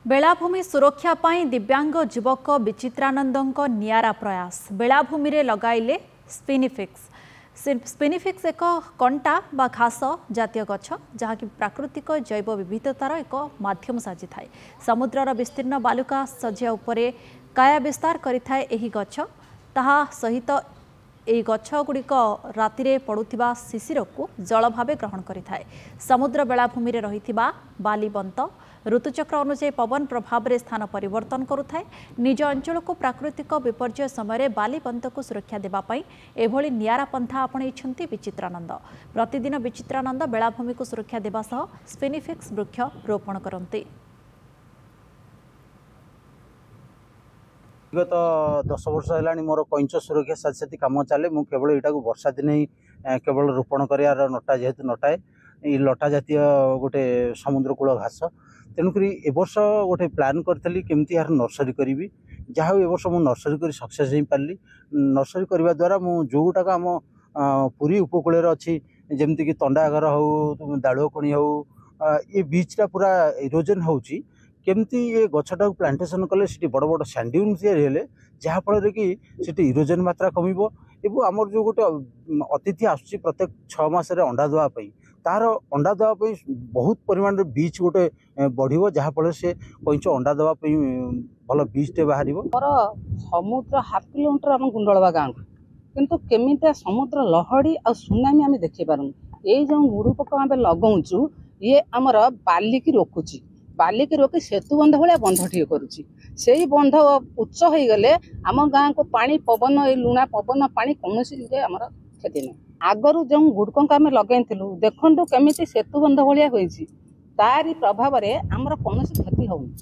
बेलाभूमि सुरक्षा पाई दिव्यांग युवक विचित्रानंदों नियारा प्रयास बेलाभूमि रे लगाइले स्पिनिफिक्स। स्पिनिफिक्स एक कंटा बा घास जातीय गछ जहाँकि प्राकृतिक जैव विविधतार एक माध्यम साजी थाए। समुद्रर विस्तीर्ण बालुका सजिया उपरे काया विस्तार करिथाए एही गछ। ताहा सहित एही गछ गुड़िक रातिरे पड़ुथिबा शिशिर को जल भावे ग्रहण करिथाए। समुद्र बेलाभूमि रे रहिथिबा बालीबंत ऋतुचक्र अनुसार पवन प्रभाव में स्थान परिवर्तन करुଥାଏ। निज अंचल को प्राकृतिक विपर्यय समय बालीबंत को सुरक्षा देवाई एभली नियारा पंथा आपणैछन्ति विचित्रानंद। प्रतिदिन विचित्रानंद बेलाभूमि को सुरक्षा देवा सह स्पिनिफिक्स वृक्ष रोपण करते। विगत 10 वर्ष है मोर कैंच सुरक्षा साथ साथ कम चले। मु केवल यहाँ को वर्षा दिन ही केवल रोपण कर नटा जेहेतु नटाए ये लटा जातीय गोटे समुद्र कूल घास। तेणुक ए वर्ष गोटे प्लान करी केमती यार नर्सरी करी जहाँ ए वर्ष मुझे नर्सरी कर सक्सेस हो पारि। नर्सरी करने द्वारा जोटाक आम पुरी उपकूल अच्छी जमीक तंडाघर हो दाड़ुकणी हो ये बीचटा पूरा इरोजन होची केमती ये गछटा प्लांटेसन कले से बड़ बड़ सैंड्यून या जहाँफल कि से इरोजन मात्रा कमिबो एवं आमर जो गोटे अतिथि आसुची प्रत्येक 6 मास अंडा देवाई तार अंडा देवाई बहुत परिमाण बीच गोटे बढ़िया जहाँफल से कैंच अंडा देवाई भल बीचटे बाहर। समुद्र 1/2 किलोमीटर आम गुंडलवा गाँव किंतु केमितिया समुद्र लहड़ी आ सुनामी आम देखी पारूँ। ये जो गुड़ुपक आम लगाऊँ ये आमर बाली की रोकुची बाली की रोकी सेतु बंध भाया बंध टे करुच्ची से बंध उच्च हो गले आम गाँ को पानी पवन ये लुणा पवन पानी कौन आमर क्षति नहीं। आगरू जो गुड़क आम लगे देखु केमी सेतु बंध भाया तारी प्रभाव में आमर कौन क्षति होनी।